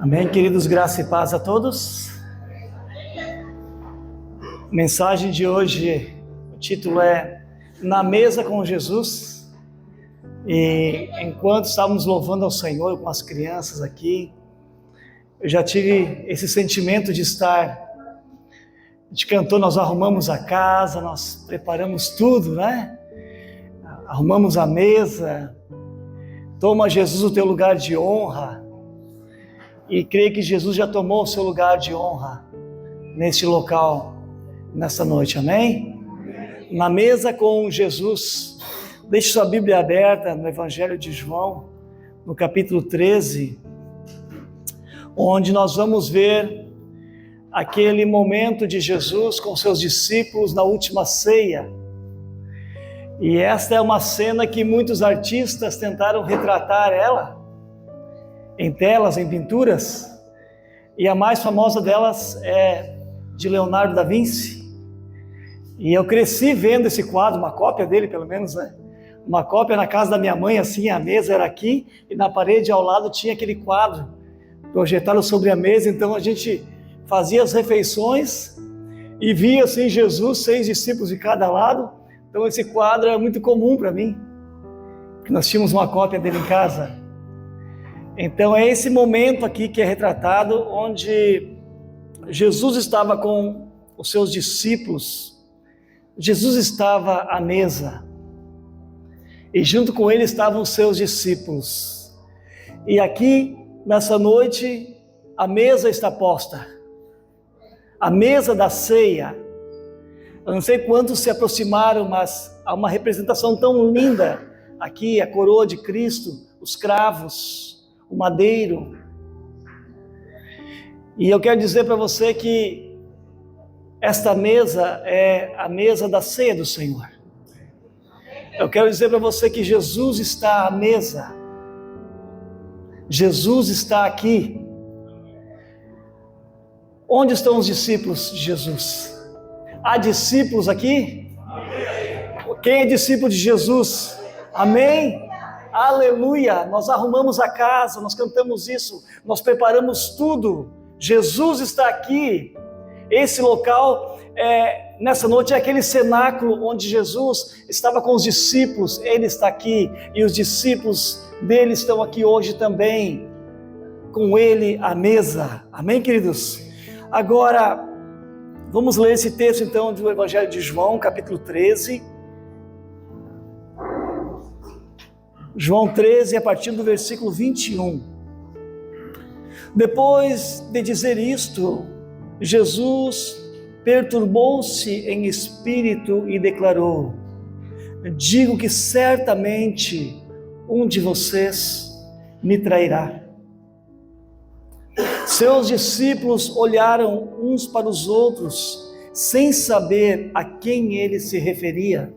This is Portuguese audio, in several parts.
Amém, queridos, graça e paz a todos. A mensagem de hoje, o título é Na Mesa com Jesus. E enquanto estávamos louvando ao Senhor com as crianças aqui, eu já tive esse sentimento de estar. A gente cantou, nós arrumamos a casa, nós preparamos tudo, né? Arrumamos a mesa. Toma, Jesus, o teu lugar de honra. E creio que Jesus já tomou o seu lugar de honra neste local, nessa noite, amém? Na mesa com Jesus. Deixe sua Bíblia aberta no Evangelho de João, no capítulo 13, onde nós vamos ver aquele momento de Jesus com seus discípulos na última ceia. E esta é uma cena que muitos artistas tentaram retratar ela, em telas, em pinturas, e a mais famosa delas é de Leonardo da Vinci. E eu cresci vendo esse quadro, uma cópia dele pelo menos, né? Uma cópia na casa da minha mãe, assim, a mesa era aqui, e na parede ao lado tinha aquele quadro projetado sobre a mesa. Então a gente fazia as refeições e via assim Jesus, 6 discípulos de cada lado. Então esse quadro era muito comum para mim, porque nós tínhamos uma cópia dele em casa. Então é esse momento aqui que é retratado, onde Jesus estava com os seus discípulos, Jesus estava à mesa, e junto com ele estavam os seus discípulos. E aqui, nessa noite, a mesa está posta, a mesa da ceia. Eu não sei quantos se aproximaram, mas há uma representação tão linda aqui, a coroa de Cristo, os cravos, o madeiro. E eu quero dizer para você que esta mesa é a mesa da ceia do Senhor. Eu quero dizer para você que Jesus está à mesa. Jesus está aqui. Onde estão os discípulos de Jesus? Há discípulos aqui? Quem é discípulo de Jesus? Amém? Aleluia, nós arrumamos a casa, nós cantamos isso, nós preparamos tudo. Jesus está aqui. Esse local, nessa noite, é aquele cenáculo onde Jesus estava com os discípulos. Ele está aqui e os discípulos dele estão aqui hoje também, com ele à mesa. Amém, queridos? Agora, vamos ler esse texto então do Evangelho de João, capítulo 13. João 13, a partir do versículo 21. Depois de dizer isto, Jesus perturbou-se em espírito e declarou: digo que certamente um de vocês me trairá. Seus discípulos olharam uns para os outros, sem saber a quem ele se referia.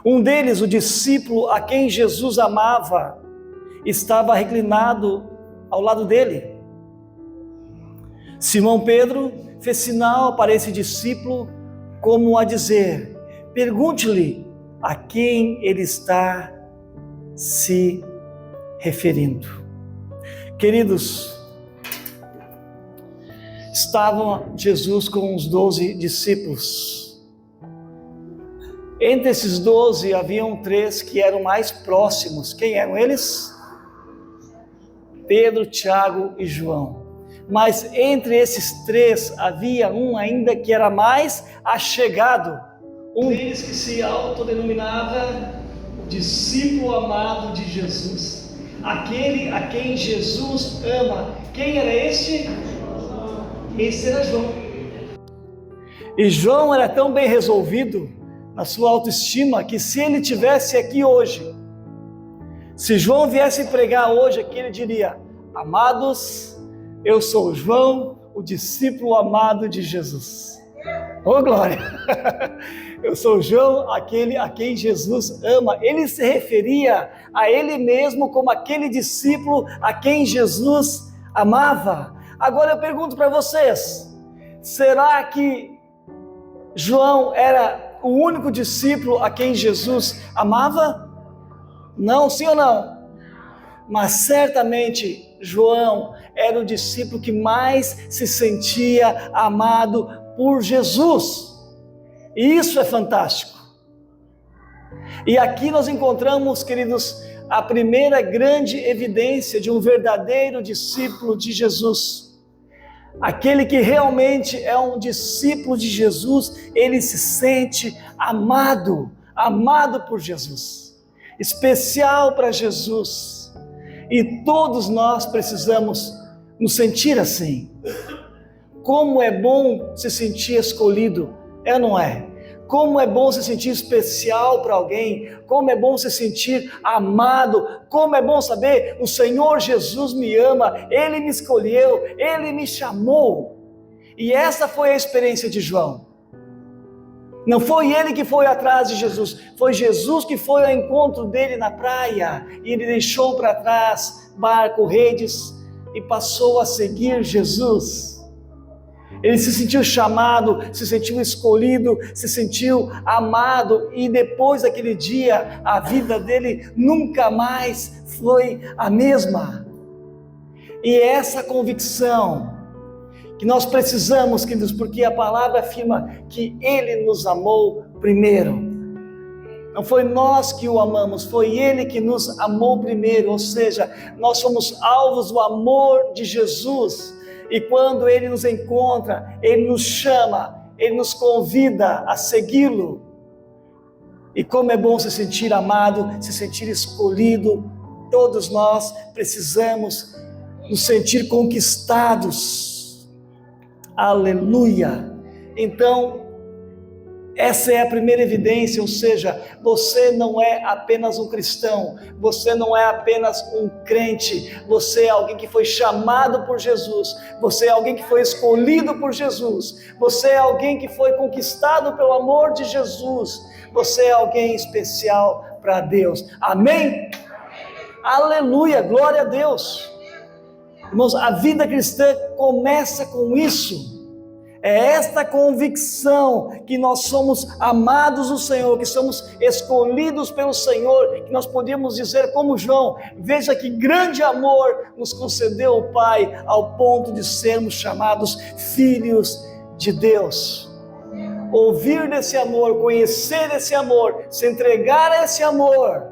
Um deles, o discípulo a quem Jesus amava, estava reclinado ao lado dele. Simão Pedro fez sinal para esse discípulo, como a dizer: pergunte-lhe a quem ele está se referindo. Queridos, estava Jesus com os 12 discípulos. Entre esses 12, haviam 3 que eram mais próximos. Quem eram eles? Pedro, Tiago e João. Mas entre esses 3, havia um ainda que era mais achegado. Um deles que se autodenominava o discípulo amado de Jesus. Aquele a quem Jesus ama. Quem era este? Esse era João. E João era tão bem resolvido na sua autoestima, que se ele tivesse aqui hoje, se João viesse pregar hoje aqui, ele diria: amados, eu sou João, o discípulo amado de Jesus. Oh glória! Eu sou João, aquele a quem Jesus ama. Ele se referia a ele mesmo como aquele discípulo a quem Jesus amava. Agora eu pergunto para vocês, será que João era o único discípulo a quem Jesus amava? Não, sim ou não? Mas certamente João era o discípulo que mais se sentia amado por Jesus. E isso é fantástico. E aqui nós encontramos, queridos, a primeira grande evidência de um verdadeiro discípulo de Jesus. Aquele que realmente é um discípulo de Jesus, ele se sente amado por Jesus, especial para Jesus. E todos nós precisamos nos sentir assim. Como é bom se sentir escolhido, é ou não é? Como é bom se sentir especial para alguém, como é bom se sentir amado, como é bom saber, o Senhor Jesus me ama, Ele me escolheu, Ele me chamou. E essa foi a experiência de João. Não foi ele que foi atrás de Jesus, foi Jesus que foi ao encontro dele na praia, e ele deixou para trás barco, redes, e passou a seguir Jesus. Ele se sentiu chamado, se sentiu escolhido, se sentiu amado, e depois daquele dia, a vida dele nunca mais foi a mesma. E essa convicção que nós precisamos, queridos, porque a palavra afirma que Ele nos amou primeiro. Não foi nós que o amamos, foi Ele que nos amou primeiro, ou seja, nós somos alvos do amor de Jesus. E quando Ele nos encontra, Ele nos chama, Ele nos convida a segui-lo. E como é bom se sentir amado, se sentir escolhido. Todos nós precisamos nos sentir conquistados. Aleluia! Então, essa é a primeira evidência, ou seja, você não é apenas um cristão, você não é apenas um crente, você é alguém que foi chamado por Jesus, você é alguém que foi escolhido por Jesus, você é alguém que foi conquistado pelo amor de Jesus, você é alguém especial para Deus. Amém? Aleluia, glória a Deus. Irmãos, a vida cristã começa com isso. É esta convicção que nós somos amados do Senhor, que somos escolhidos pelo Senhor, que nós podemos dizer como João: veja que grande amor nos concedeu o Pai, ao ponto de sermos chamados filhos de Deus. Ouvir desse amor, conhecer esse amor, se entregar a esse amor,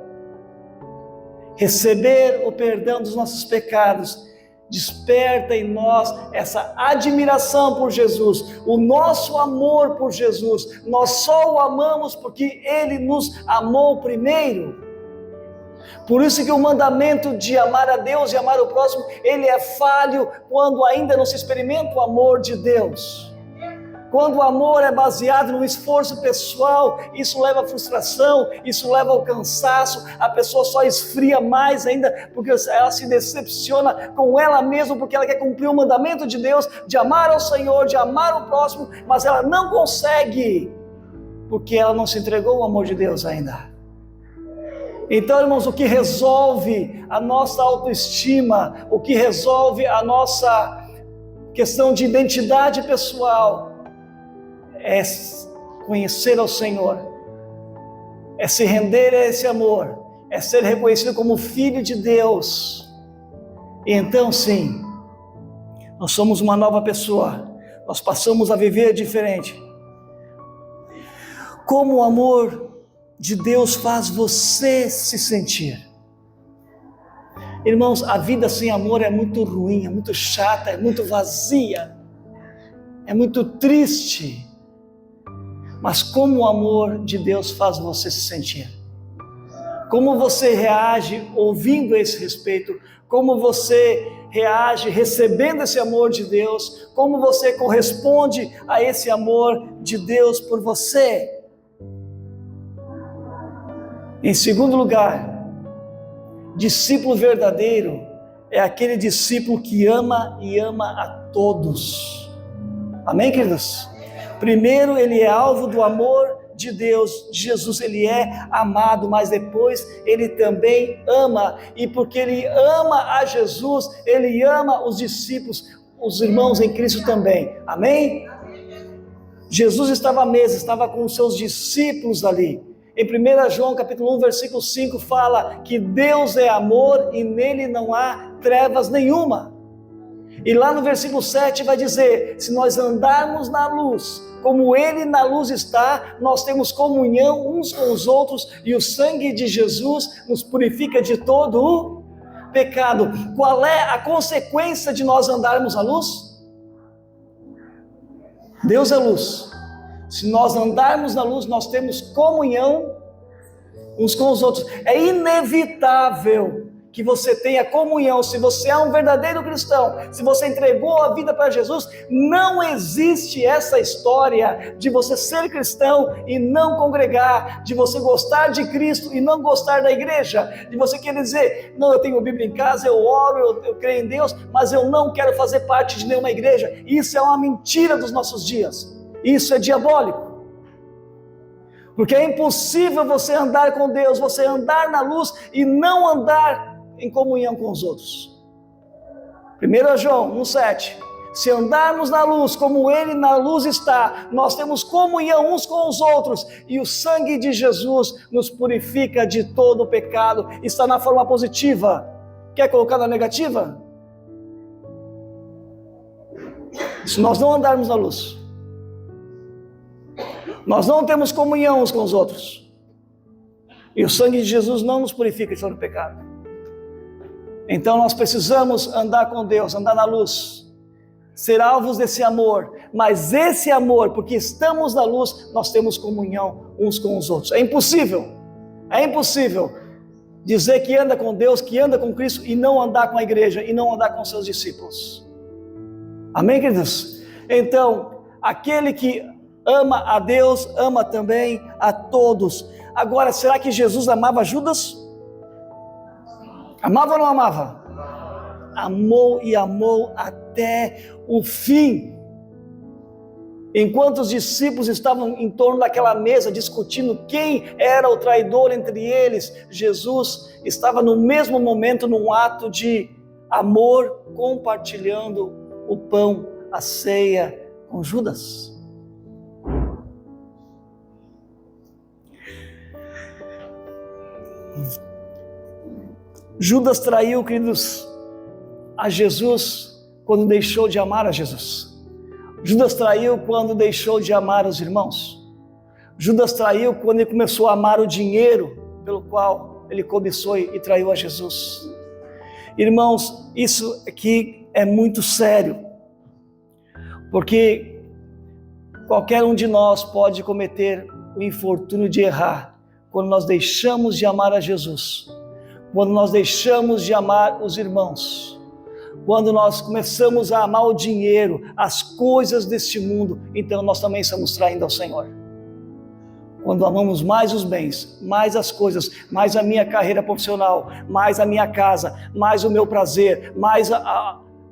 receber o perdão dos nossos pecados, desperta em nós essa admiração por Jesus, o nosso amor por Jesus. Nós só o amamos porque Ele nos amou primeiro. Por isso que o mandamento de amar a Deus e amar o próximo, ele é falho quando ainda não se experimenta o amor de Deus. Quando o amor é baseado no esforço pessoal, isso leva à frustração, isso leva ao cansaço, a pessoa só esfria mais ainda, porque ela se decepciona com ela mesma, porque ela quer cumprir o mandamento de Deus, de amar ao Senhor, de amar o próximo, mas ela não consegue, porque ela não se entregou ao amor de Deus ainda. Então, irmãos, o que resolve a nossa autoestima, o que resolve a nossa questão de identidade pessoal, é conhecer ao Senhor, é se render a esse amor, é ser reconhecido como filho de Deus. E então sim, nós somos uma nova pessoa, nós passamos a viver diferente. Como o amor de Deus faz você se sentir? Irmãos, a vida sem amor é muito ruim, é muito chata, é muito vazia, é muito triste. Mas como o amor de Deus faz você se sentir? Como você reage ouvindo esse respeito? Como você reage recebendo esse amor de Deus? Como você corresponde a esse amor de Deus por você? Em segundo lugar, discípulo verdadeiro é aquele discípulo que ama e ama a todos. Amém, queridos? Primeiro, ele é alvo do amor de Deus, de Jesus, ele é amado, mas depois ele também ama, e porque ele ama a Jesus, ele ama os discípulos, os irmãos em Cristo também. Amém? Jesus estava à mesa, estava com os seus discípulos ali, Em 1 João capítulo 1, versículo 5, fala que Deus é amor e nele não há trevas nenhuma. E lá no versículo 7 vai dizer, se nós andarmos na luz, como Ele na luz está, nós temos comunhão uns com os outros, e o sangue de Jesus nos purifica de todo o pecado. Qual é a consequência de nós andarmos na luz? Deus é luz. Se nós andarmos na luz, nós temos comunhão uns com os outros. É inevitável que você tenha comunhão. Se você é um verdadeiro cristão, se você entregou a vida para Jesus, não existe essa história de você ser cristão e não congregar, de você gostar de Cristo e não gostar da igreja, de você querer dizer, não, eu tenho Bíblia em casa, eu oro, eu creio em Deus, mas eu não quero fazer parte de nenhuma igreja. Isso é uma mentira dos nossos dias, isso é diabólico. Porque é impossível você andar com Deus, você andar na luz e não andar em comunhão com os outros. 1 João 1,7, se andarmos na luz como Ele na luz está, nós temos comunhão uns com os outros, e o sangue de Jesus nos purifica de todo o pecado. Está na forma positiva. Quer colocar na negativa? Se nós não andarmos na luz, nós não temos comunhão uns com os outros, e o sangue de Jesus não nos purifica de todo o pecado. Então nós precisamos andar com Deus, andar na luz, ser alvos desse amor, mas esse amor, porque estamos na luz, nós temos comunhão uns com os outros. É impossível dizer que anda com Deus, que anda com Cristo e não andar com a igreja, e não andar com seus discípulos. Amém, queridos? Então, aquele que ama a Deus, ama também a todos. Agora, será que Jesus amava Judas? Amava ou não amava? Amou e amou até o fim. Enquanto os discípulos estavam em torno daquela mesa discutindo quem era o traidor entre eles, Jesus estava no mesmo momento num ato de amor, compartilhando o pão, a ceia com Judas. Judas traiu, queridos, a Jesus quando deixou de amar a Jesus. Judas traiu quando deixou de amar os irmãos. Judas traiu quando ele começou a amar o dinheiro pelo qual ele cobiçou e traiu a Jesus. Irmãos, isso aqui é muito sério, porque qualquer um de nós pode cometer o infortúnio de errar quando nós deixamos de amar a Jesus, quando nós deixamos de amar os irmãos, quando nós começamos a amar o dinheiro, as coisas deste mundo, então nós também estamos traindo ao Senhor. Quando amamos mais os bens, mais as coisas, mais a minha carreira profissional, mais a minha casa, mais o meu prazer, mais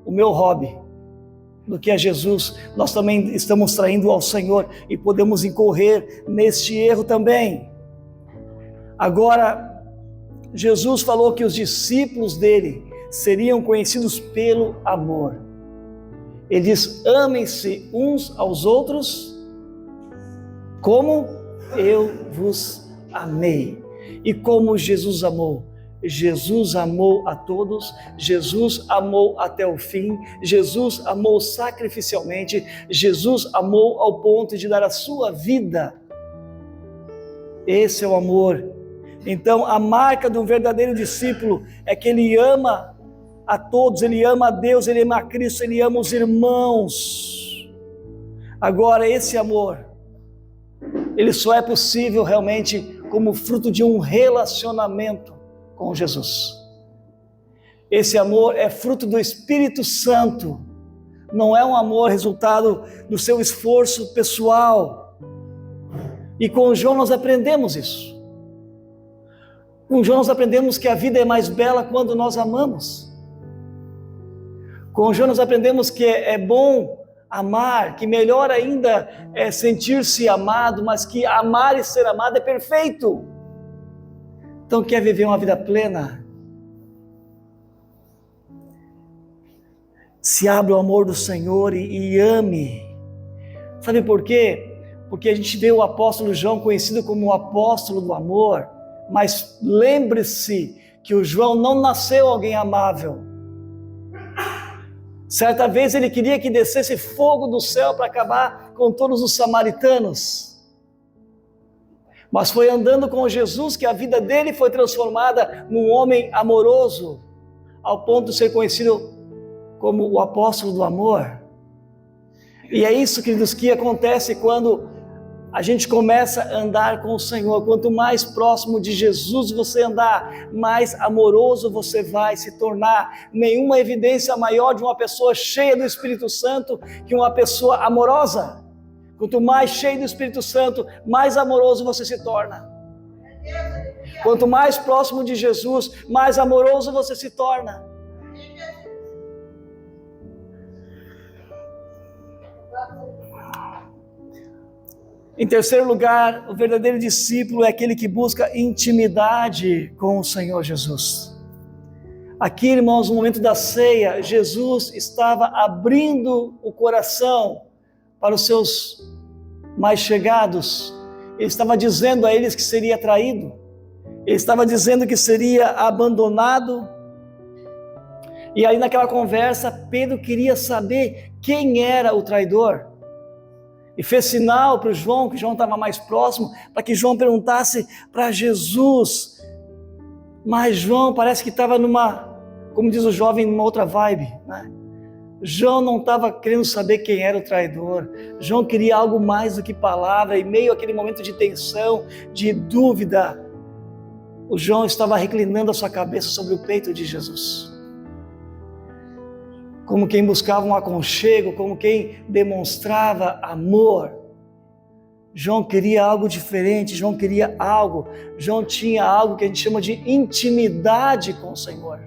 o meu hobby, do que a Jesus, nós também estamos traindo ao Senhor e podemos incorrer neste erro também. Agora, Jesus falou que os discípulos dele seriam conhecidos pelo amor. Ele diz, amem-se uns aos outros como eu vos amei. E como Jesus amou? Jesus amou a todos, Jesus amou até o fim, Jesus amou sacrificialmente, Jesus amou ao ponto de dar a sua vida. Esse é o amor. Então, a marca de um verdadeiro discípulo é que ele ama a todos, ele ama a Deus, ele ama a Cristo, ele ama os irmãos. Agora, esse amor, ele só é possível realmente como fruto de um relacionamento com Jesus. Esse amor é fruto do Espírito Santo, não é um amor resultado do seu esforço pessoal. E com João nós aprendemos isso. Com João nós aprendemos que a vida é mais bela quando nós amamos. Com João nós aprendemos que é bom amar, que melhor ainda é sentir-se amado, mas que amar e ser amado é perfeito. Então quer viver uma vida plena? Se abra ao amor do Senhor e ame. Sabe por quê? porque a gente vê o apóstolo João conhecido como o apóstolo do amor, mas lembre-se que o João não nasceu alguém amável. Certa vez ele queria que descesse fogo do céu para acabar com todos os samaritanos. Mas foi andando com Jesus que a vida dele foi transformada num homem amoroso, ao ponto de ser conhecido como o apóstolo do amor. E é isso, queridos, que acontece quando a gente começa a andar com o Senhor. Quanto mais próximo de Jesus você andar, mais amoroso você vai se tornar. Nenhuma evidência maior de uma pessoa cheia do Espírito Santo que uma pessoa amorosa. Quanto mais cheio do Espírito Santo, mais amoroso você se torna. Quanto mais próximo de Jesus, mais amoroso você se torna. Em terceiro lugar, o verdadeiro discípulo é aquele que busca intimidade com o Senhor Jesus. Aqui, irmãos, no momento da ceia, Jesus estava abrindo o coração para os seus mais chegados. Ele estava dizendo a eles que seria traído. Ele estava dizendo que seria abandonado. E aí naquela conversa, Pedro queria saber quem era o traidor. E fez sinal para o João, que João estava mais próximo, para que João perguntasse para Jesus. Mas João parece que estava como diz o jovem, numa outra vibe, né? João não estava querendo saber quem era o traidor. João queria algo mais do que palavra. E meio àquele momento de tensão, de dúvida, o João estava reclinando a sua cabeça sobre o peito de Jesus. Como quem buscava um aconchego, como quem demonstrava amor. João queria algo diferente, João queria algo. João tinha algo que a gente chama de intimidade com o Senhor.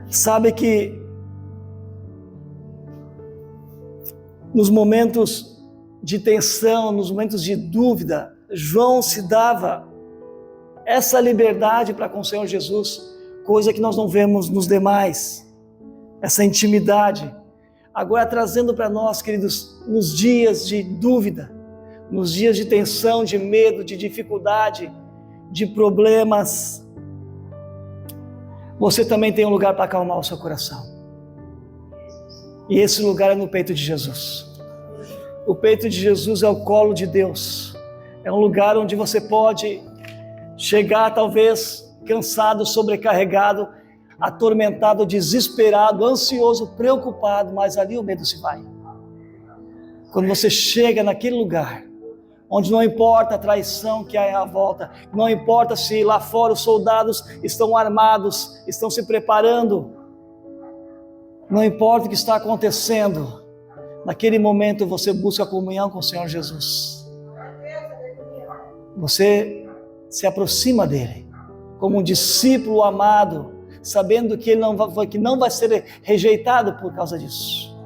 Sabe que nos momentos de tensão, nos momentos de dúvida, João se dava essa liberdade para com o Senhor Jesus, coisa que nós não vemos nos demais, essa intimidade. Agora trazendo para nós, queridos, nos dias de dúvida, nos dias de tensão, de medo, de dificuldade, de problemas, você também tem um lugar para acalmar o seu coração. E esse lugar é no peito de Jesus. O peito de Jesus é o colo de Deus. É um lugar onde você pode chegar talvez cansado, sobrecarregado, atormentado, desesperado, ansioso, preocupado, mas ali o medo se vai. Quando você chega naquele lugar, onde não importa a traição que há à volta, não importa se lá fora os soldados estão armados, estão se preparando, não importa o que está acontecendo, naquele momento você busca a comunhão com o Senhor Jesus. Você se aproxima dele, como um discípulo amado, sabendo que ele não vai ser rejeitado por causa disso.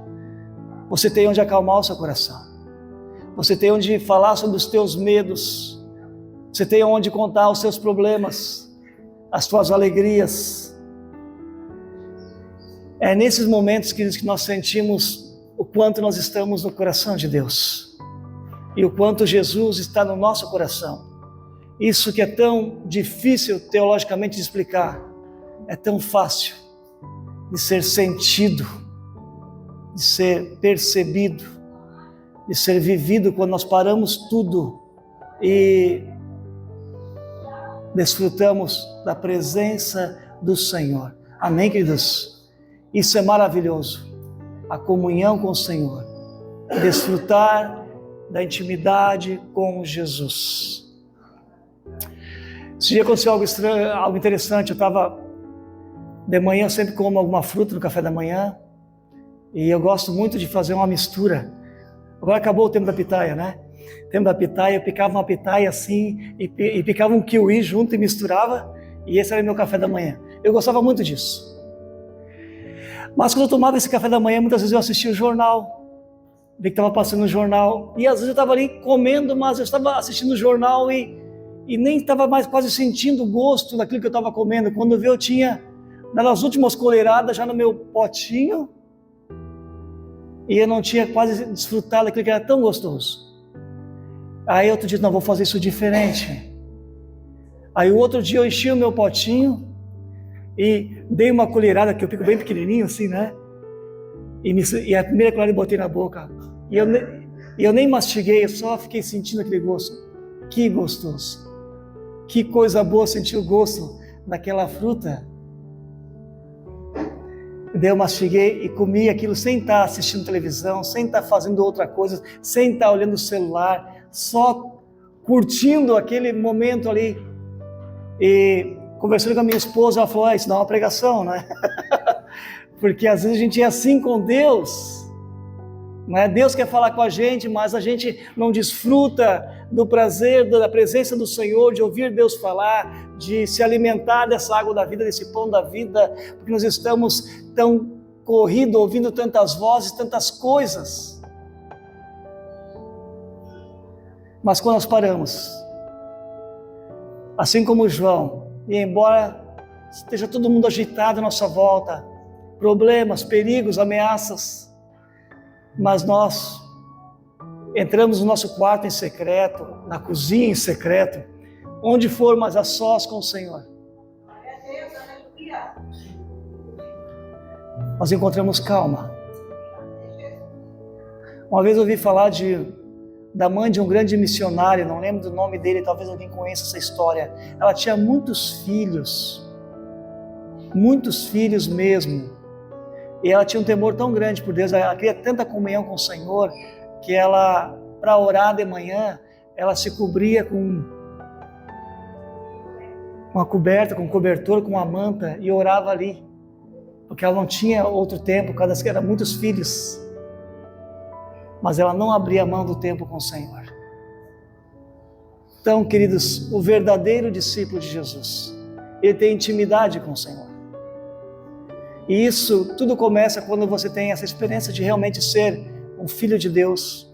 Você tem onde acalmar o seu coração. Você tem onde falar sobre os teus medos. Você tem onde contar os seus problemas, as tuas alegrias. É nesses momentos, queridos, que nós sentimos o quanto nós estamos no coração de Deus. E o quanto Jesus está no nosso coração. Isso que é tão difícil teologicamente de explicar, é tão fácil de ser sentido, de ser percebido, de ser vivido quando nós paramos tudo e desfrutamos da presença do Senhor. Amém, queridos? Isso é maravilhoso, a comunhão com o Senhor, desfrutar da intimidade com Jesus. Esse dia aconteceu algo estranho, algo interessante. Eu estava de manhã, eu sempre como alguma fruta no café da manhã, e eu gosto muito de fazer uma mistura. Agora acabou o tempo da pitaia, né? O tempo da pitaia, eu picava uma pitaia assim, e picava um kiwi junto e misturava, e esse era o meu café da manhã. Eu gostava muito disso. Mas quando eu tomava esse café da manhã, muitas vezes eu assistia o jornal, vi que estava passando o jornal, e às vezes eu estava ali comendo, mas eu estava assistindo o jornal e nem estava mais quase sentindo o gosto daquilo que eu estava comendo. Quando eu vi, eu tinha, nas últimas colheradas, já no meu potinho, E eu não tinha quase desfrutado daquilo que era tão gostoso. Aí outro dia, não, vou fazer isso diferente. Aí o outro dia eu enchi o meu potinho e dei uma colherada, que eu fico bem pequenininho assim, né? E a primeira colherada eu botei na boca. E eu nem mastiguei, eu só fiquei sentindo aquele gosto. Que gostoso. Que coisa boa sentir o gosto daquela fruta. Daí eu mastiguei e comi aquilo sem estar assistindo televisão, sem estar fazendo outra coisa, sem estar olhando o celular, só curtindo aquele momento ali. E conversando com a minha esposa, ela falou, isso não é uma pregação, né? Porque às vezes a gente é assim com Deus. Não é? Deus quer falar com a gente, mas a gente não desfruta do prazer da presença do Senhor, de ouvir Deus falar, de se alimentar dessa água da vida, desse pão da vida, porque nós estamos tão corridos, ouvindo tantas vozes, tantas coisas. Mas quando nós paramos, assim como João, e embora esteja todo mundo agitado à nossa volta, problemas, perigos, ameaças, mas nós entramos no nosso quarto em secreto, na cozinha em secreto, onde for, mas a sós com o Senhor. Nós encontramos calma. Uma vez eu ouvi falar da mãe de um grande missionário, não lembro do nome dele, talvez alguém conheça essa história. Ela tinha muitos filhos mesmo. E ela tinha um temor tão grande por Deus, ela queria tanta comunhão com o Senhor, que ela, para orar de manhã, ela se cobria com uma coberta, com um cobertor, com uma manta, e orava ali, porque ela não tinha outro tempo, cada vez que eram muitos filhos, mas ela não abria mão do tempo com o Senhor. Então, queridos, o verdadeiro discípulo de Jesus, ele tem intimidade com o Senhor. E isso tudo começa quando você tem essa experiência de realmente ser um filho de Deus.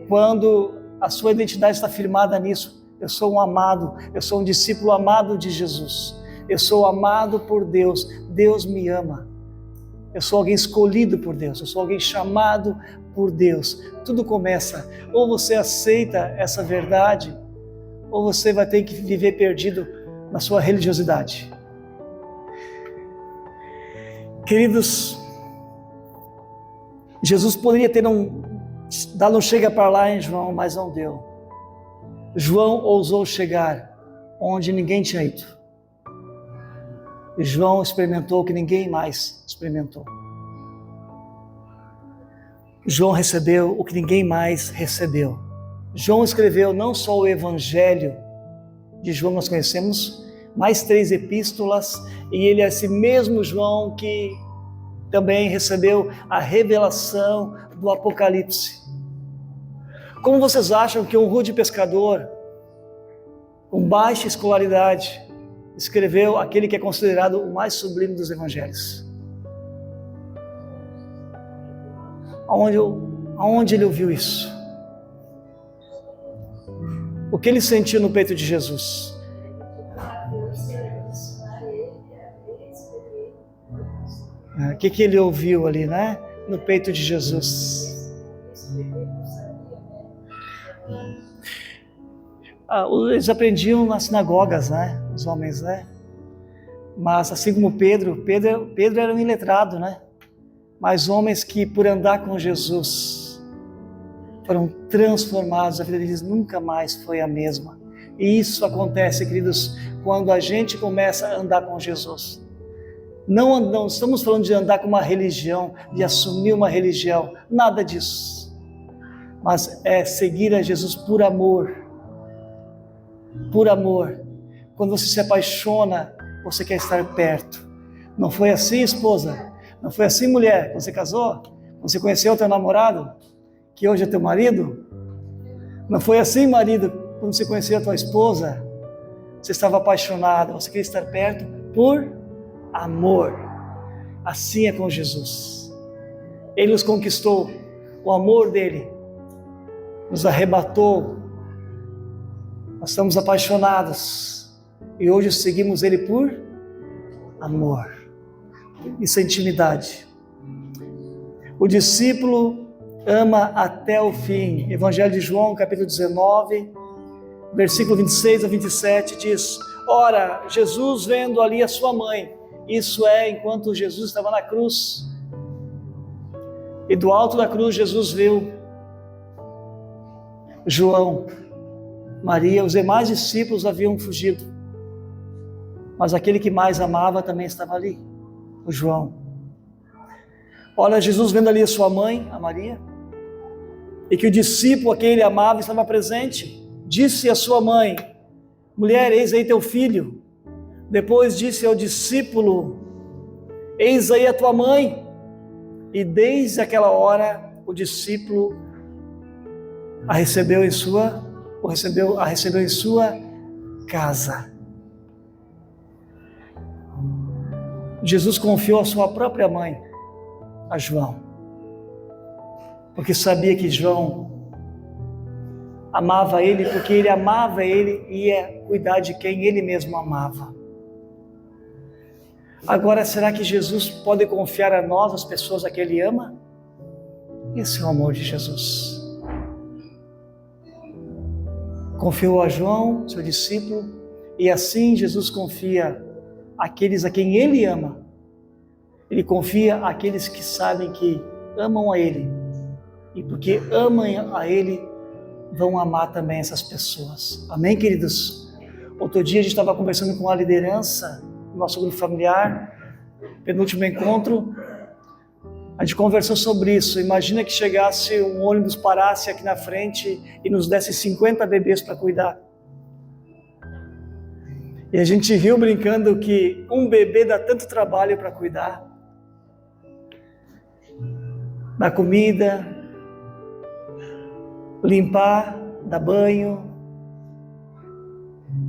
Quando a sua identidade está firmada nisso. Eu sou um amado, eu sou um discípulo amado de Jesus. Eu sou amado por Deus, Deus me ama. Eu sou alguém escolhido por Deus, eu sou alguém chamado por Deus. Tudo começa, ou você aceita essa verdade, ou você vai ter que viver perdido na sua religiosidade. Queridos, Jesus poderia ter dado um chega para lá em João, mas não deu. João ousou chegar onde ninguém tinha ido. João experimentou o que ninguém mais experimentou. João recebeu o que ninguém mais recebeu. João escreveu não só o Evangelho de João que nós conhecemos, mais 3 epístolas, e ele é esse mesmo João que também recebeu a revelação do Apocalipse. Como vocês acham que um rude pescador, com baixa escolaridade, escreveu aquele que é considerado o mais sublime dos evangelhos? Aonde ele ouviu isso? O que ele sentiu no peito de Jesus? O que ele ouviu ali, né? No peito de Jesus. Eles aprendiam nas sinagogas, né? Os homens, né? Mas assim como Pedro era um iletrado, né? Mas homens que por andar com Jesus foram transformados, a vida deles nunca mais foi a mesma. E isso acontece, queridos, quando a gente começa a andar com Jesus. Não estamos falando de andar com uma religião, de assumir uma religião, nada disso. Mas é seguir a Jesus por amor. Por amor. Quando você se apaixona, você quer estar perto. Não foi assim, esposa? Não foi assim, mulher? Quando você casou? Quando você conheceu o teu namorado? Que hoje é teu marido? Não foi assim, marido? Quando você conheceu a tua esposa? Você estava apaixonado, você queria estar perto por amor. Assim é com Jesus. Ele nos conquistou, o amor dele nos arrebatou. Nós estamos apaixonados e hoje seguimos ele por amor. Isso é intimidade. O discípulo ama até o fim. Evangelho de João, capítulo 19, versículo 26 a 27 diz: ora, Jesus vendo ali a sua mãe, isso é, enquanto Jesus estava na cruz, e do alto da cruz Jesus viu João, Maria, os demais discípulos haviam fugido, mas aquele que mais amava também estava ali, o João. Olha, Jesus vendo ali a sua mãe, a Maria, e que o discípulo a quem ele amava estava presente, disse à sua mãe: mulher, eis aí teu filho. Depois disse ao discípulo: eis aí a tua mãe. E desde aquela hora o discípulo a recebeu em sua casa. Jesus confiou a sua própria mãe a João, porque sabia que João amava ele, porque ele amava ele e ia cuidar de quem ele mesmo amava. Agora, será que Jesus pode confiar a nós, as pessoas a que ele ama? Esse é o amor de Jesus. Confiou a João, seu discípulo, e assim Jesus confia àqueles a quem ele ama. Ele confia àqueles que sabem que amam a ele, e porque amam a ele, vão amar também essas pessoas. Amém, queridos? Outro dia a gente estava conversando com a liderança do nosso grupo familiar, penúltimo encontro, a gente conversou sobre isso. Imagina que chegasse um ônibus, parasse aqui na frente e nos desse 50 bebês para cuidar. E a gente riu brincando que um bebê dá tanto trabalho para cuidar. Dar comida, limpar, dar banho.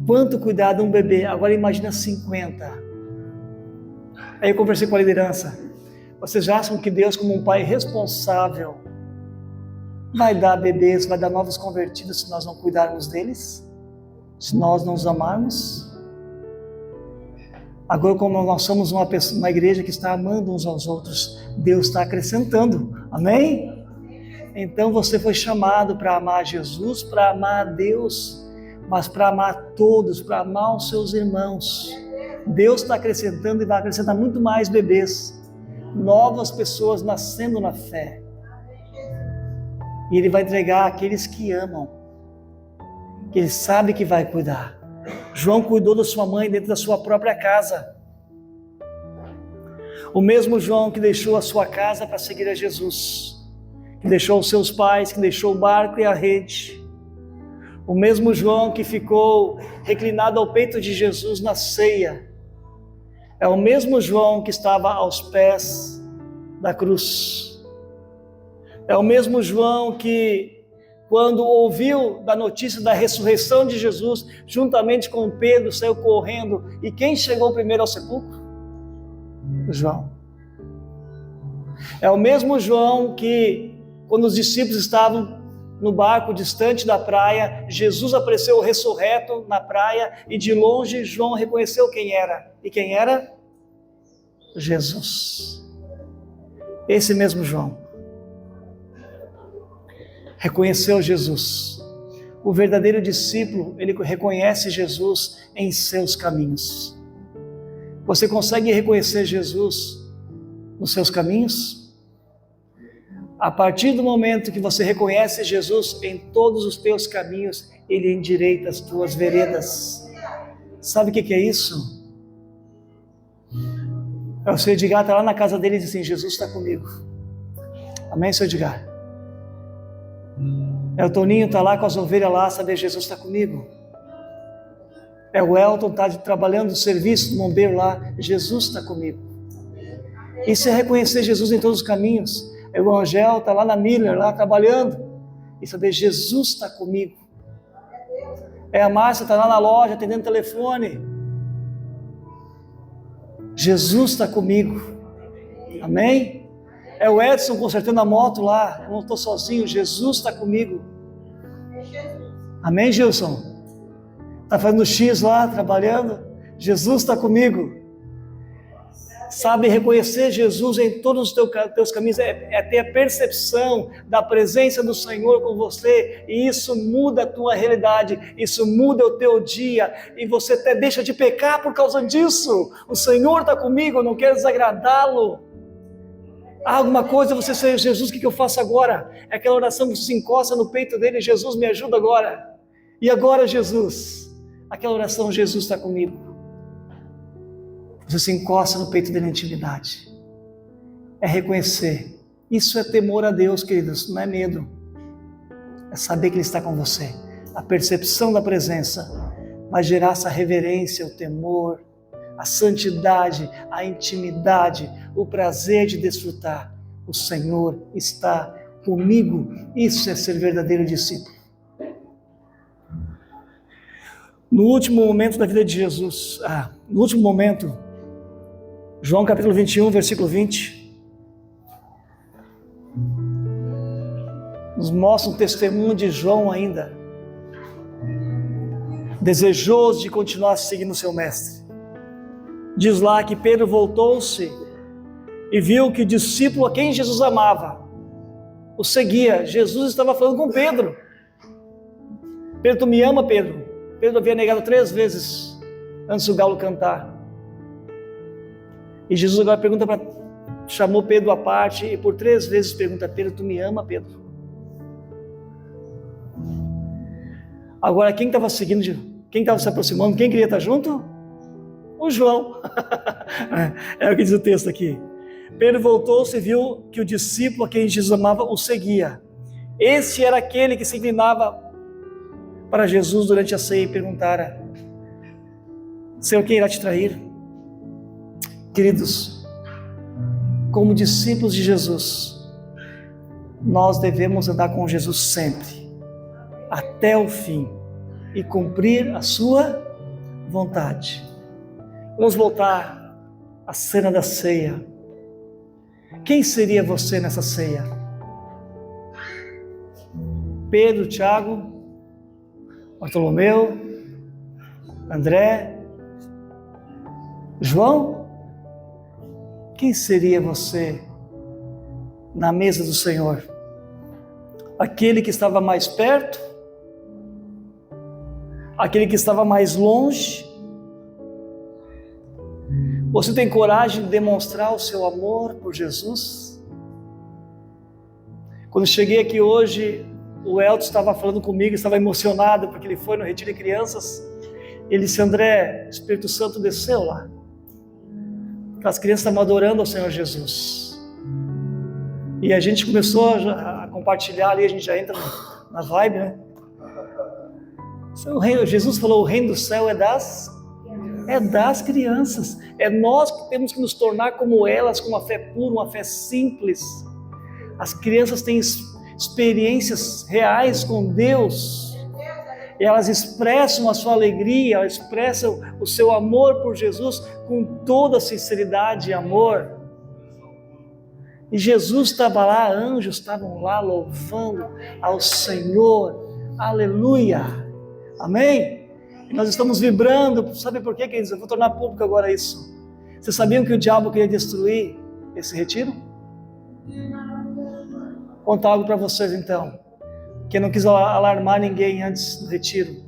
Quanto cuidado um bebê. Agora imagina 50. Aí eu conversei com a liderança. Vocês acham que Deus, como um pai responsável, vai dar bebês, vai dar novos convertidos se nós não cuidarmos deles? Se nós não os amarmos? Agora, como nós somos uma igreja que está amando uns aos outros, Deus está acrescentando. Amém? Então você foi chamado para amar Jesus, para amar a Deus, mas para amar todos, para amar os seus irmãos. Deus está acrescentando e vai acrescentar muito mais bebês, novas pessoas nascendo na fé. E Ele vai entregar àqueles que amam, que Ele sabe que vai cuidar. João cuidou da sua mãe dentro da sua própria casa. O mesmo João que deixou a sua casa para seguir a Jesus, que deixou os seus pais, que deixou o barco e a rede. O mesmo João que ficou reclinado ao peito de Jesus na ceia, é o mesmo João que estava aos pés da cruz. É o mesmo João que, quando ouviu da notícia da ressurreição de Jesus, juntamente com Pedro, saiu correndo. E quem chegou primeiro ao sepulcro? João. É o mesmo João que, quando os discípulos estavam no barco distante da praia, Jesus apareceu ressurreto na praia e de longe João reconheceu quem era. E quem era? Jesus. Esse mesmo João reconheceu Jesus. O verdadeiro discípulo, ele reconhece Jesus em seus caminhos. Você consegue reconhecer Jesus nos seus caminhos? A partir do momento que você reconhece Jesus em todos os teus caminhos, Ele endireita as tuas veredas. Sabe o que é isso? É o seu Edgar está lá na casa dele e diz assim: Jesus está comigo. Amém, seu Edgar? É o Toninho está lá com as ovelhas lá, sabe? Jesus está comigo. É o Elton está trabalhando no serviço do bombeiro lá, Jesus está comigo. Isso é reconhecer Jesus em todos os caminhos. É o Angel está lá na Miller, lá trabalhando, e saber Jesus está comigo. É a Márcia está lá na loja atendendo o telefone. Jesus está comigo. Amém? É o Edson consertando a moto lá. Eu não estou sozinho, Jesus está comigo. Amém, Gilson? Está fazendo X lá, trabalhando. Jesus está comigo. Sabe, reconhecer Jesus em todos os teus caminhos é ter a percepção da presença do Senhor com você, e isso muda a tua realidade, isso muda o teu dia, e você até deixa de pecar por causa disso. O Senhor está comigo, eu não quero desagradá-lo. Há alguma coisa, você diz: Jesus, o que eu faço agora? É aquela oração que você se encosta no peito dele: Jesus, me ajuda agora. E agora, Jesus? Aquela oração: Jesus está comigo. Você se encosta no peito dele em intimidade. É reconhecer. Isso é temor a Deus, queridos, não é medo. É saber que ele está com você. A percepção da presença vai gerar essa reverência, o temor, a santidade, a intimidade, o prazer de desfrutar. O Senhor está comigo. Isso é ser verdadeiro discípulo. No último momento da vida de Jesus, no último momento, João capítulo 21, versículo 20, nos mostra um testemunho de João ainda, desejoso de continuar seguindo o seu mestre. Diz lá que Pedro voltou-se e viu que o discípulo a quem Jesus amava o seguia. Jesus estava falando com Pedro. Pedro, tu me ama, Pedro? Pedro havia negado 3 vezes antes do galo cantar. E Jesus agora chamou Pedro à parte e por 3 vezes pergunta: Pedro, tu me ama, Pedro? Agora, quem estava seguindo, quem estava se aproximando, quem queria estar junto? O João. É o que diz o texto aqui. Pedro voltou-se e viu que o discípulo a quem Jesus amava o seguia. Esse era aquele que se inclinava para Jesus durante a ceia e perguntara: Senhor, quem irá te trair? Queridos, como discípulos de Jesus, nós devemos andar com Jesus sempre, até o fim, e cumprir a sua vontade. Vamos voltar à cena da ceia. Quem seria você nessa ceia? Pedro, Tiago, Bartolomeu, André, João? Quem seria você na mesa do Senhor? Aquele que estava mais perto? Aquele que estava mais longe? Você tem coragem de demonstrar o seu amor por Jesus? Quando cheguei aqui hoje, o Elton estava falando comigo, estava emocionado porque ele foi no retiro de crianças. Ele disse: André, o Espírito Santo desceu lá. As crianças estavam adorando ao Senhor Jesus. E a gente começou a compartilhar ali, a gente já entra na vibe, né? Jesus falou: o reino do céu é das crianças. É nós que temos que nos tornar como elas, com uma fé pura, uma fé simples. As crianças têm experiências reais com Deus. E elas expressam a sua alegria, elas expressam o seu amor por Jesus com toda sinceridade e amor. E Jesus estava lá, anjos estavam lá louvando ao Senhor. Aleluia! Amém? E nós estamos vibrando. Sabe por quê, queridos? Eu vou tornar público agora isso. Vocês sabiam que o diabo queria destruir esse retiro? Vou contar algo para vocês então, que eu não quis alarmar ninguém antes do retiro.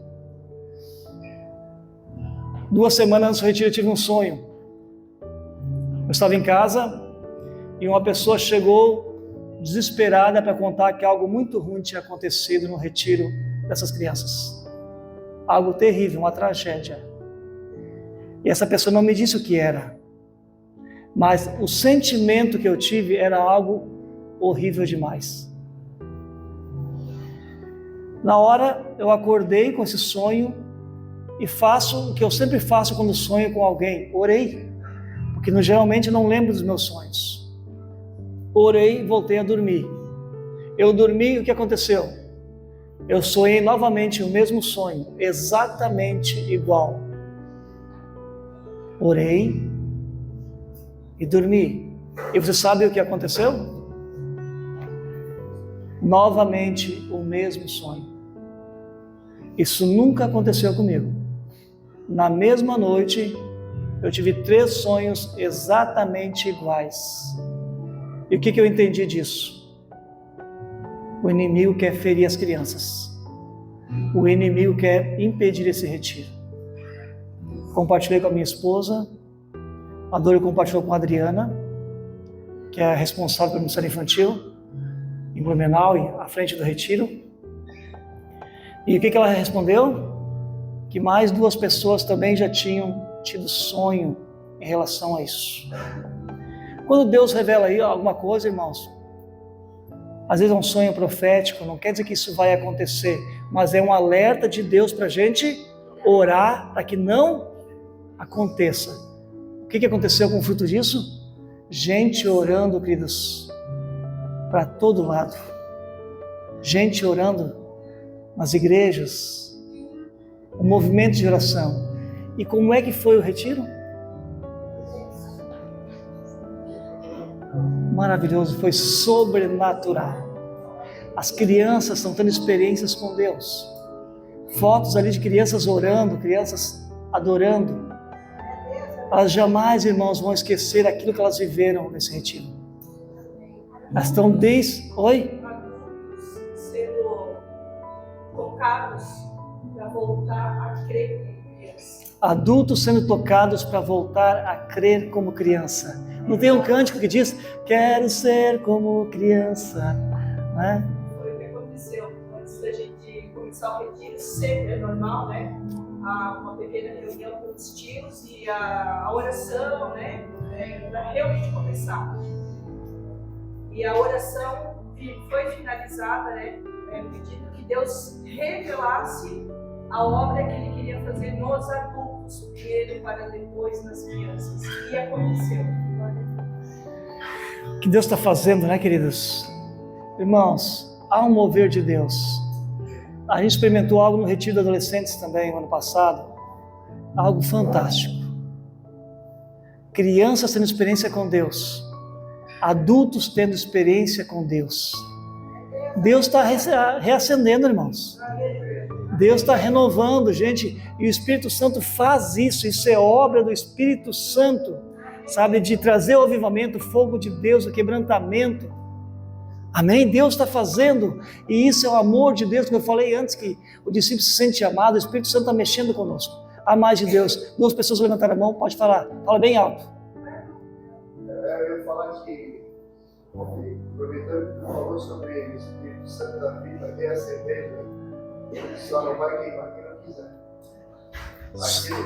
2 semanas antes do retiro eu tive um sonho. Eu estava em casa e uma pessoa chegou desesperada para contar que algo muito ruim tinha acontecido no retiro dessas crianças. Algo terrível, uma tragédia. E essa pessoa não me disse o que era, mas o sentimento que eu tive era algo horrível demais. Na hora eu acordei com esse sonho e faço o que eu sempre faço quando sonho com alguém: orei, porque geralmente eu não lembro dos meus sonhos. Orei e voltei a dormir. Eu dormi e o que aconteceu? Eu sonhei novamente o mesmo sonho, exatamente igual. Orei e dormi. E você sabe o que aconteceu? Novamente o mesmo sonho. Isso nunca aconteceu comigo. Na mesma noite, eu tive 3 sonhos exatamente iguais. E o que eu entendi disso? O inimigo quer ferir as crianças. O inimigo quer impedir esse retiro. Compartilhei com a minha esposa, a Dori compartilhou com a Adriana, que é a responsável pelo Ministério Infantil, em Blumenau, à frente do retiro. E o que ela respondeu? Que mais 2 pessoas também já tinham tido sonho em relação a isso. Quando Deus revela aí alguma coisa, irmãos, às vezes é um sonho profético, não quer dizer que isso vai acontecer, mas é um alerta de Deus para a gente orar para que não aconteça. O que aconteceu com o fruto disso? Gente orando, queridos, para todo lado. Gente orando nas igrejas, um movimento de oração. E como é que foi o retiro? Maravilhoso, foi sobrenatural. As crianças estão tendo experiências com Deus. Fotos ali de crianças orando, crianças adorando. Elas jamais, irmãos, vão esquecer aquilo que elas viveram nesse retiro. Elas estão Oi? Sendo tocados para voltar a crer como criança. Adultos sendo tocados para voltar a crer como criança. Não tem um cântico que diz, quero ser como criança, né? Foi o que aconteceu antes da gente começar o retiro, sempre é normal, né? Uma pequena reunião com os tios e a oração, né? Para realmente começar. E a oração foi finalizada, né? Pedindo que Deus revelasse a obra que Ele queria fazer nos adultos, primeiro para depois nas crianças. E aconteceu. O que Deus está fazendo, né, queridos? Irmãos, há um mover de Deus. A gente experimentou algo no retiro de adolescentes também, no ano passado. Algo fantástico. Crianças tendo experiência com Deus. Adultos tendo experiência com Deus. Deus está reacendendo, irmãos. Deus está renovando, gente. E o Espírito Santo faz isso. Isso é obra do Espírito Santo. Sabe, de trazer o avivamento, o fogo de Deus, o quebrantamento. Amém? Deus está fazendo, e isso é o amor de Deus, como eu falei antes, que o discípulo se sente amado, o Espírito Santo está mexendo conosco. A mais de Deus. 2 pessoas levantaram a mão, pode falar, fala bem alto. Eu ia falar que, aproveitando que tu falou sobre o Espírito Santo da vida, é acender, só não vai queimar quem não quiser.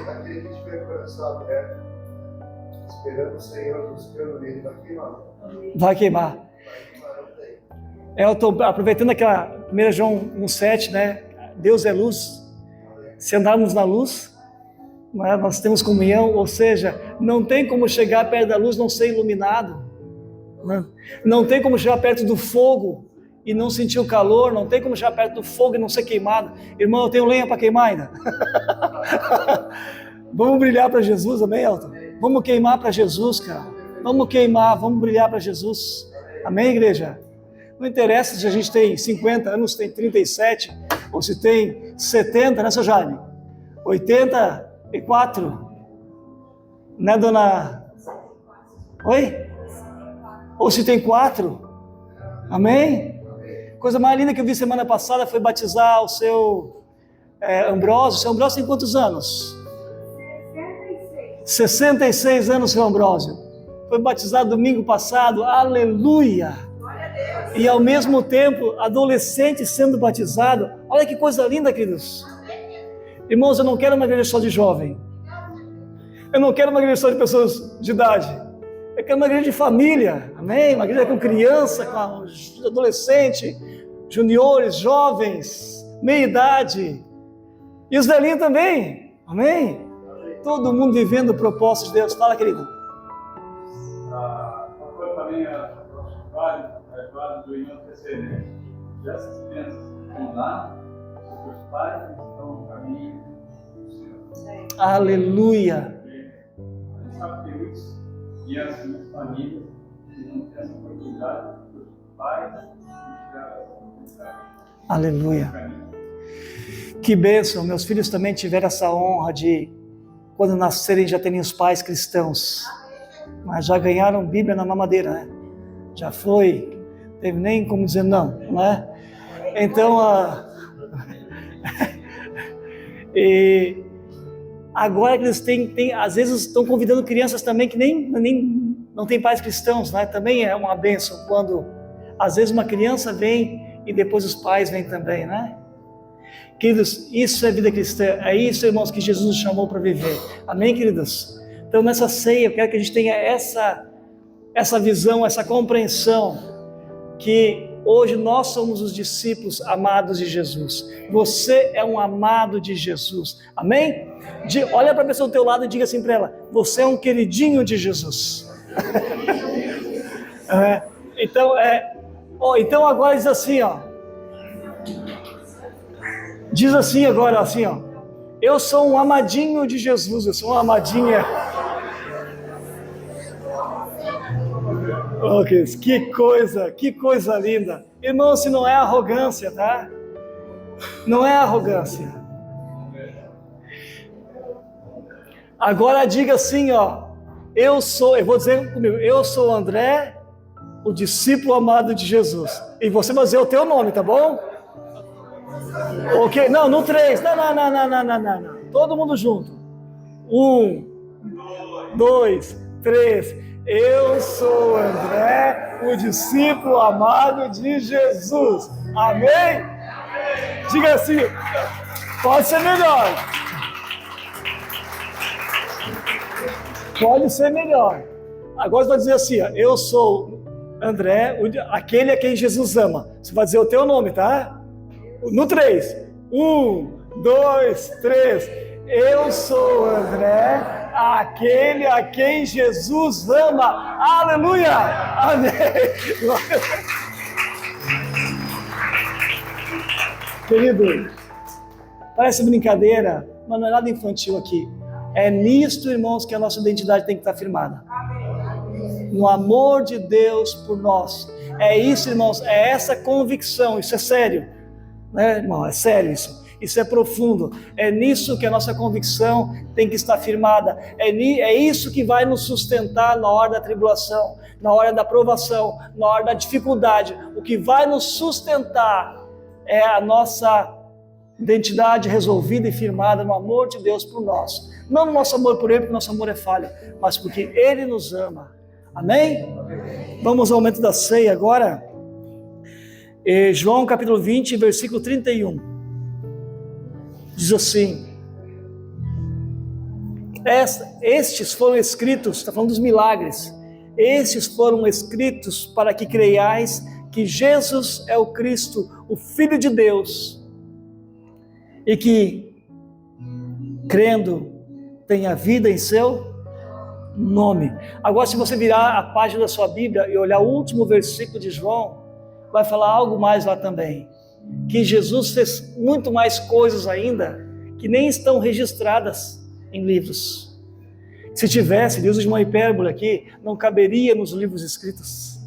Aquele que tiver coração aberto, esperando o Senhor, buscando nele, vai queimar. Vai queimar. Eu estou aproveitando aquela 1 João 1,7, né? Deus é luz. Se andarmos na luz, né, nós temos comunhão, ou seja, não tem como chegar perto da luz e não ser iluminado. Né? Não tem como chegar perto do fogo e não sentir o calor, não tem como chegar perto do fogo e não ser queimado. Irmão, eu tenho lenha para queimar ainda. Vamos brilhar para Jesus, amém, Elton? Vamos queimar para Jesus, cara. Vamos queimar, vamos brilhar para Jesus. Amém, igreja? Não interessa se a gente tem 50 anos, tem 37, ou se tem 70, né, seu Jaime? 84, né, dona? Oi? Ou se tem 4, amém? Coisa mais linda que eu vi semana passada foi batizar o seu Ambrósio. O seu Ambrósio tem quantos anos? 66 anos, seu Ambrósio. Foi batizado domingo passado, aleluia! E ao mesmo tempo, adolescente sendo batizado. Olha que coisa linda, queridos. Irmãos, eu não quero uma igreja só de jovem. Eu não quero uma igreja só de pessoas de idade. Eu quero uma igreja de família, amém? Uma igreja com criança, com adolescente, juniores, jovens, meia idade. E os velhinhos também, amém? Todo mundo vivendo o propósito de Deus. Fala, querido. Também nosso trabalho do irmão terceiro. Essas crianças estão lá, os seus pais estão no caminho do Senhor. Aleluia. A gente sabe que tem muitas crianças, muitas famílias que não têm essa oportunidade dos pais de tirar essa oportunidade. Aleluia. Que bênção. Meus filhos também tiveram essa honra de quando nascerem já terem os pais cristãos. Mas já ganharam Bíblia na mamadeira, né? Já foi, teve nem como dizer não, né? Então, e agora que eles têm, às vezes estão convidando crianças também que nem não tem pais cristãos, né? Também é uma bênção quando às vezes uma criança vem e depois os pais vêm também, né? Queridos, isso é vida cristã, é isso, irmãos, que Jesus nos chamou para viver. Amém, queridos? Então, nessa ceia, eu quero que a gente tenha essa visão, essa compreensão, que hoje nós somos os discípulos amados de Jesus. Você é um amado de Jesus. Amém? Olha para a pessoa do teu lado e diga assim para ela: você é um queridinho de Jesus. Então agora diz assim, ó. Diz assim agora, assim, ó. Eu sou um amadinho de Jesus, eu sou uma amadinha. Oh, que coisa linda. Irmão, se não é arrogância, tá? Não é arrogância. Agora diga assim, ó. Eu vou dizer comigo, eu sou o André, o discípulo amado de Jesus. E você vai dizer o teu nome, tá bom? Ok, não, no 3. Não. Todo mundo junto. 1, 2, 3. Eu sou André, o discípulo amado de Jesus. Amém? Diga assim, pode ser melhor. Pode ser melhor. Agora você vai dizer assim, ó, eu sou André, aquele a quem Jesus ama. Você vai dizer o teu nome, tá? No 3. 1, 2, 3. Eu sou André, aquele a quem Jesus ama. Aleluia! Amém! Querido, parece brincadeira, mas não é nada infantil aqui. É nisto, irmãos, que a nossa identidade tem que estar firmada. No amor de Deus por nós. É isso, irmãos, é essa convicção, isso é sério. Né, irmão? É sério isso. Isso é profundo. É nisso que a nossa convicção tem que estar firmada. É isso que vai nos sustentar na hora da tribulação, na hora da provação, na hora da dificuldade. O que vai nos sustentar é a nossa identidade resolvida e firmada no amor de Deus por nós. Não no nosso amor por Ele, porque nosso amor é falho, mas porque Ele nos ama. Amém? Vamos ao momento da ceia agora. João capítulo 20, versículo 31. Diz assim: estes foram escritos, está falando dos milagres, estes foram escritos para que creiais que Jesus é o Cristo, o Filho de Deus, e que, crendo, tenha vida em seu nome. Agora, se você virar a página da sua Bíblia e olhar o último versículo de João, vai falar algo mais lá também, que Jesus fez muito mais coisas ainda, que nem estão registradas em livros. Se tivesse, ele usa de uma hipérbole aqui, não caberia nos livros escritos.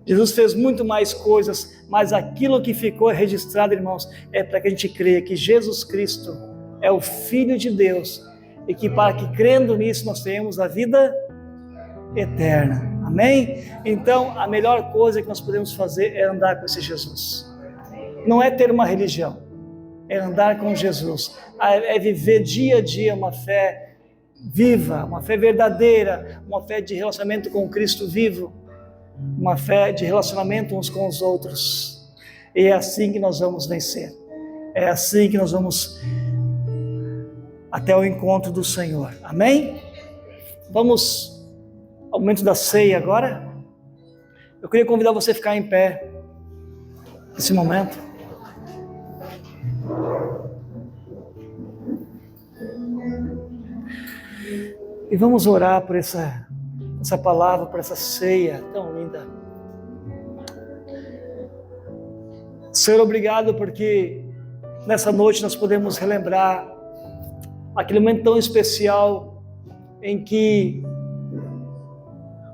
Jesus fez muito mais coisas, mas aquilo que ficou registrado, irmãos, é para que a gente creia que Jesus Cristo é o Filho de Deus, e que para que crendo nisso nós tenhamos a vida eterna. Amém? Então, a melhor coisa que nós podemos fazer é andar com esse Jesus. Não é ter uma religião, é andar com Jesus, é viver dia a dia uma fé viva, uma fé verdadeira, uma fé de relacionamento com Cristo vivo, uma fé de relacionamento uns com os outros. E é assim que nós vamos vencer, é assim que nós vamos até o encontro do Senhor. Amém? Vamos ao momento da ceia agora. Eu queria convidar você a ficar em pé nesse momento. E vamos orar por essa palavra, por essa ceia tão linda. Senhor, obrigado porque nessa noite nós podemos relembrar aquele momento tão especial em que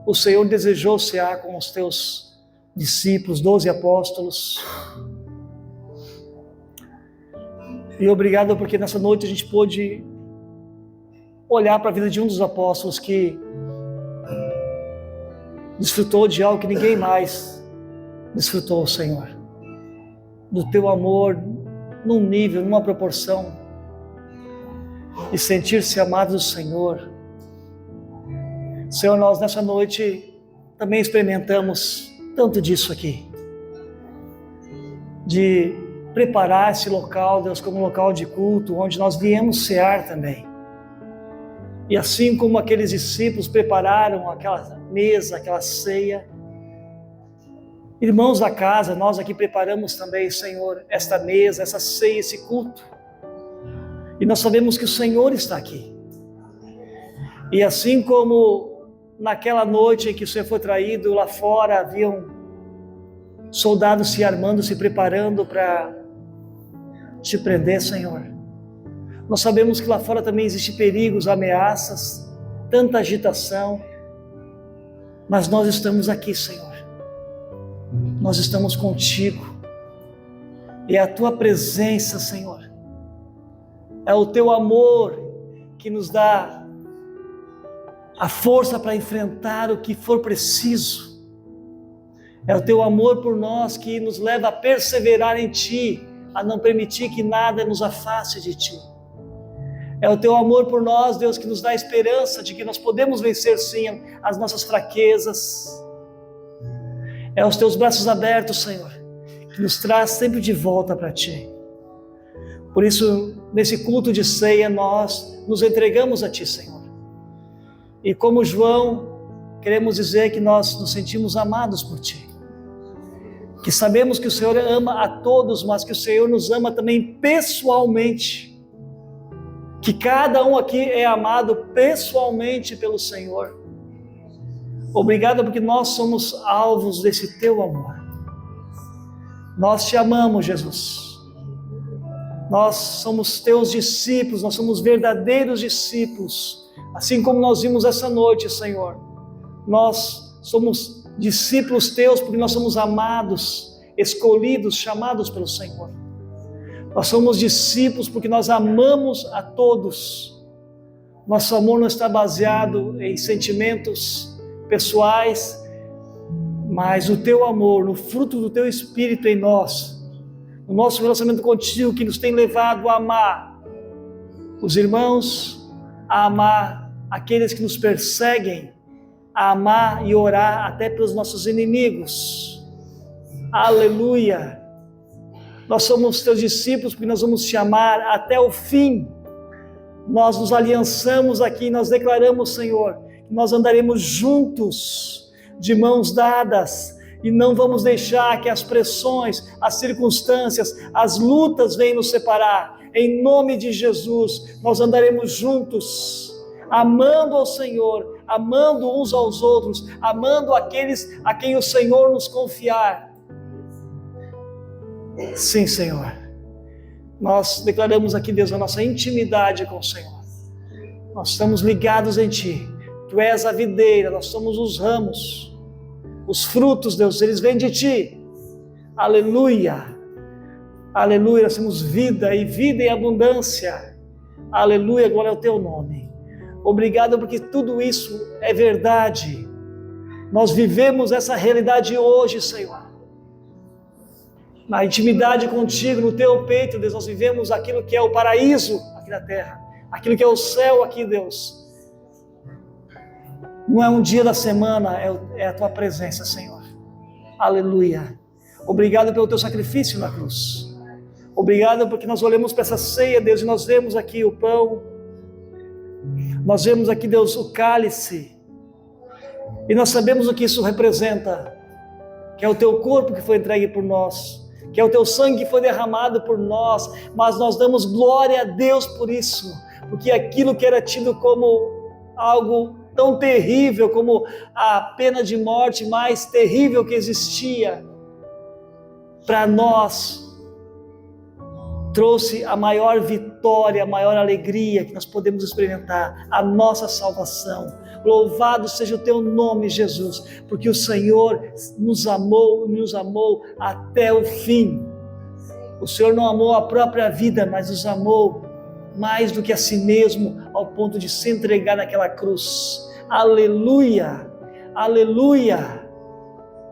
o Senhor desejou cear com os teus discípulos, 12 apóstolos. E obrigado porque nessa noite a gente pôde olhar para a vida de um dos apóstolos que desfrutou de algo que ninguém mais desfrutou, Senhor. Do teu amor num nível, numa proporção, e sentir-se amado do Senhor. Senhor, nós nessa noite também experimentamos tanto disso aqui, de preparar esse local, Deus, como um local de culto, onde nós viemos cear também. E assim como aqueles discípulos prepararam aquela mesa, aquela ceia, irmãos da casa, nós aqui preparamos também, Senhor, esta mesa, essa ceia, esse culto. E nós sabemos que o Senhor está aqui. E assim como naquela noite em que o Senhor foi traído, lá fora haviam soldados se armando, se preparando para te prender, Senhor. Nós sabemos que lá fora também existem perigos, ameaças, tanta agitação, mas nós estamos aqui, Senhor. Nós estamos contigo, e é a tua presença, Senhor, é o teu amor que nos dá a força para enfrentar o que for preciso. É o teu amor por nós que nos leva a perseverar em ti, a não permitir que nada nos afaste de ti. É o teu amor por nós, Deus, que nos dá a esperança de que nós podemos vencer sim as nossas fraquezas. É os teus braços abertos, Senhor, que nos traz sempre de volta para ti. Por isso, nesse culto de ceia, nós nos entregamos a ti, Senhor. E como João, queremos dizer que nós nos sentimos amados por ti. Que sabemos que o Senhor ama a todos, mas que o Senhor nos ama também pessoalmente. Que cada um aqui é amado pessoalmente pelo Senhor. Obrigado porque nós somos alvos desse teu amor. Nós te amamos, Jesus. Nós somos teus discípulos, nós somos verdadeiros discípulos. Assim como nós vimos essa noite, Senhor. Nós somos discípulos teus porque nós somos amados, escolhidos, chamados pelo Senhor. Nós somos discípulos porque nós amamos a todos. Nosso amor não está baseado em sentimentos pessoais, mas o teu amor, no fruto do teu Espírito em nós, no nosso relacionamento contigo, que nos tem levado a amar os irmãos, a amar aqueles que nos perseguem, a amar e orar até pelos nossos inimigos. Aleluia! Nós somos teus discípulos porque nós vamos te amar até o fim. Nós nos aliançamos aqui, nós declaramos, Senhor, que nós andaremos juntos, de mãos dadas, e não vamos deixar que as pressões, as circunstâncias, as lutas venham nos separar. Em nome de Jesus, nós andaremos juntos, amando ao Senhor, amando uns aos outros, amando aqueles a quem o Senhor nos confiar. Sim, Senhor. Nós declaramos aqui, Deus, a nossa intimidade com o Senhor. Nós estamos ligados em Ti. Tu és a videira, nós somos os ramos. Os frutos, Deus, eles vêm de Ti. Aleluia. Aleluia, nós temos vida e vida em abundância. Aleluia, glória ao Teu nome. Obrigado porque tudo isso é verdade. Nós vivemos essa realidade hoje, Senhor. Na intimidade contigo, no teu peito, Deus, nós vivemos aquilo que é o paraíso aqui na terra, aquilo que é o céu aqui, Deus. Não é um dia da semana, é a tua presença, Senhor. Aleluia. Obrigado pelo teu sacrifício na cruz. Obrigado porque nós olhamos para essa ceia, Deus, e nós vemos aqui o pão, nós vemos aqui, Deus, o cálice, e nós sabemos o que isso representa, que é o teu corpo que foi entregue por nós, que é o teu sangue que foi derramado por nós, mas nós damos glória a Deus por isso, porque aquilo que era tido como algo tão terrível, como a pena de morte mais terrível que existia, para nós trouxe a maior vitória, a maior alegria que nós podemos experimentar, a nossa salvação. Louvado seja o teu nome, Jesus, porque o Senhor nos amou até o fim. O Senhor não amou a própria vida, mas nos amou mais do que a si mesmo, ao ponto de se entregar naquela cruz. Aleluia, aleluia.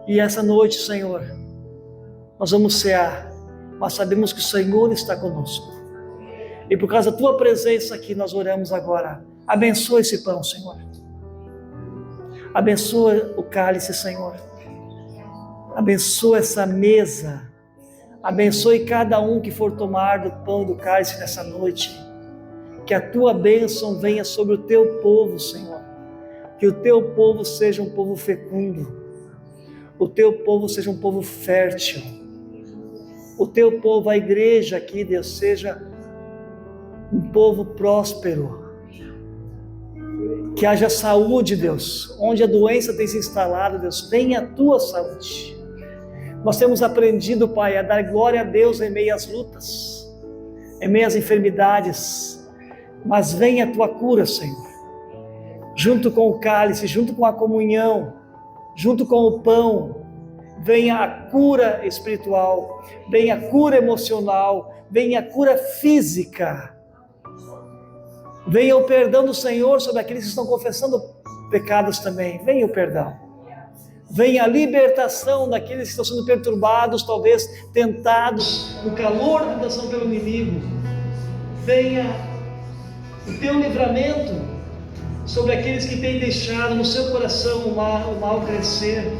E essa noite, Senhor, nós vamos cear, mas sabemos que o Senhor está conosco. E por causa da tua presença aqui, nós oramos agora. Abençoa esse pão, Senhor. Abençoa o cálice, Senhor. Abençoa essa mesa. Abençoe cada um que for tomar do pão e do cálice nessa noite. Que a tua bênção venha sobre o teu povo, Senhor. Que o teu povo seja um povo fecundo. O teu povo seja um povo fértil. O teu povo, a igreja aqui, Deus, seja um povo próspero. Que haja saúde, Deus. Onde a doença tem se instalado, Deus, venha a tua saúde. Nós temos aprendido, Pai, a dar glória a Deus em meio às lutas, em meio às enfermidades, mas venha a tua cura, Senhor. Junto com o cálice, junto com a comunhão, junto com o pão, venha a cura espiritual, venha a cura emocional, venha a cura física. Venha o perdão do Senhor sobre aqueles que estão confessando pecados também. Venha o perdão. Venha a libertação daqueles que estão sendo perturbados, talvez tentados no calor da tentação pelo inimigo. Venha o teu livramento sobre aqueles que têm deixado no seu coração o mal crescer.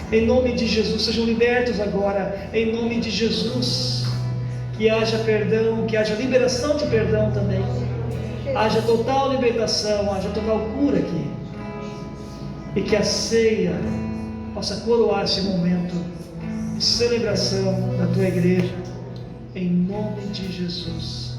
Em nome de Jesus, sejam libertos agora. Em nome de Jesus. Que haja perdão, que haja liberação de perdão também. Haja total libertação, haja total cura aqui. E que a ceia possa coroar esse momento de celebração da tua igreja. Em nome de Jesus.